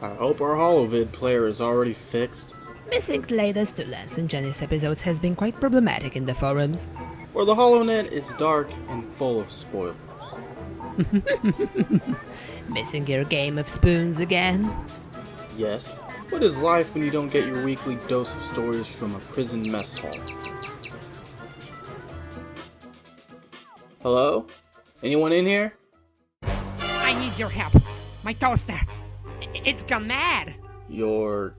I hope our holovid player is already fixed. Missing latest to Lance and Jenny's episodes has been quite problematic in the forums. Or the HoloNet is dark and full of spoilers. Missing your game of spoons again? Yes. What is life when you don't get your weekly dose of stories from a prison mess hall? Hello? Anyone in here? I need your help. My toaster. It's gone mad. Your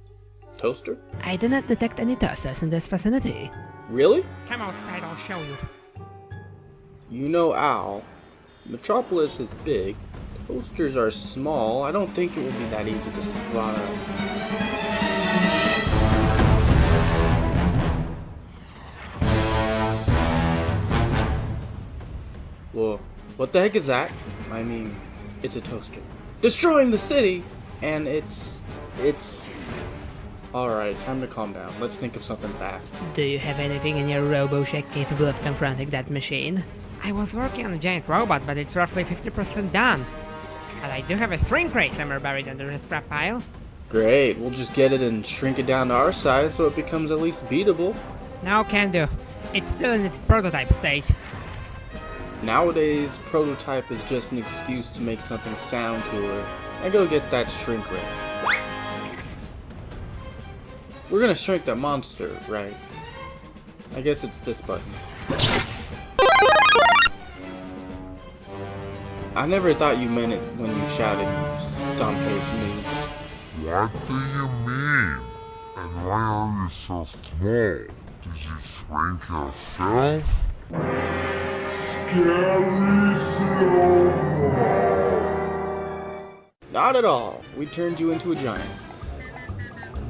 toaster? I do not detect any toasters in this vicinity. Really? Come outside, I'll show you. You know, Al, Metropolis is big. Toasters are small. I don't think it will be that easy to spot out. Whoa, what the heck is that? I mean, it's a toaster. Destroying the city! And it's... Alright, time to calm down. Let's think of something fast. Do you have anything in your RoboShack capable of confronting that machine? I was working on a giant robot, but it's roughly 50% done. And I do have a shrink ray somewhere buried under the scrap pile. Great, we'll just get it and shrink it down to our size so it becomes at least beatable. No, can do. It's still in its prototype stage. Nowadays, prototype is just an excuse to make something sound cooler. Now go get that shrink ray. We're gonna shrink that monster, right? I guess it's this button. I never thought you meant it when you shouted, you stomp-page noobs. What do you mean? And why are you so small? Did you shrink yourself? Scary slow-mo! Not at all. We turned you into a giant.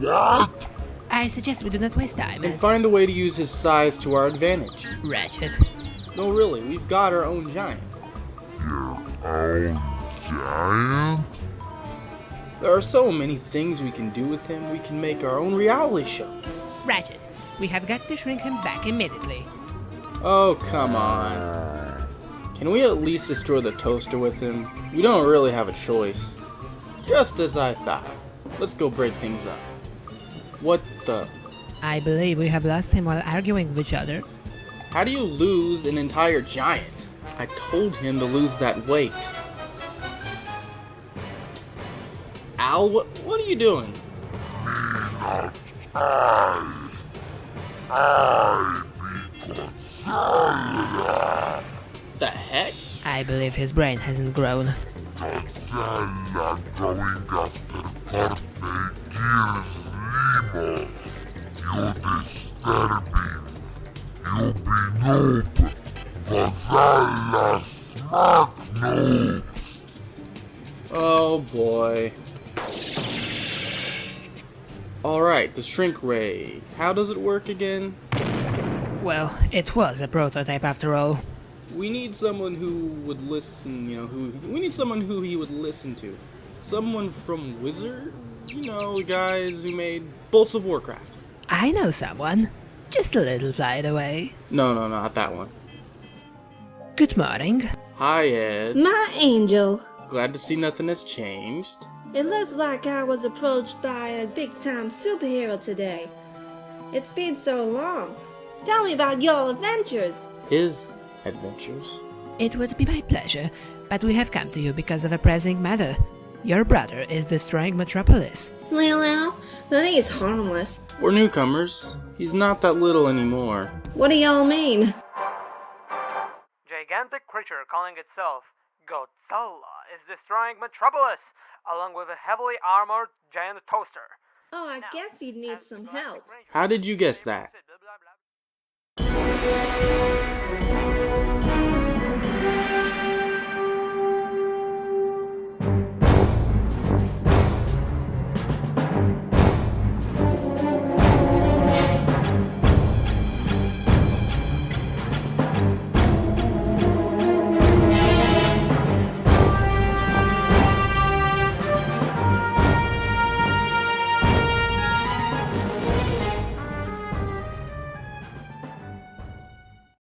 What? I suggest we do not waste time And find a way to use his size to our advantage. Ratchet. No, really, we've got our own giant. Your own giant? There are so many things we can do with him. We can make our own reality show. Ratchet, we have got to shrink him back immediately. Oh, come on. Can we at least destroy the toaster with him? We don't really have a choice. Just as I thought. Let's go break things up. What the? I believe we have lost him while arguing with each other. How do you lose an entire giant? I told him to lose that weight. Al, what are you doing? The heck? I believe his brain hasn't grown. Godzilla going after Carpe Gears Limo. You disturbing. You be noob. Godzilla smart noob. Oh boy. Alright, the shrink ray. How does it work again? Well, it was a prototype after all. We need someone who would listen, we need someone who he would listen to. Someone from Wizard? You know, the guys who made Bolts of Warcraft. I know someone. Just a little flight away. No, not that one. Good morning. Hi, Ed. My angel. Glad to see nothing has changed. It looks like I was approached by a big-time superhero today. It's been so long. Tell me about your adventures. His adventures? It would be my pleasure, but we have come to you because of a pressing matter. Your brother is destroying Metropolis. Well, but he's harmless. We're newcomers. He's not that little anymore. What do y'all mean? Gigantic creature calling itself Godzilla is destroying Metropolis, along with a heavily armored giant toaster. Oh, I guess you'd need some help. How did you guess that?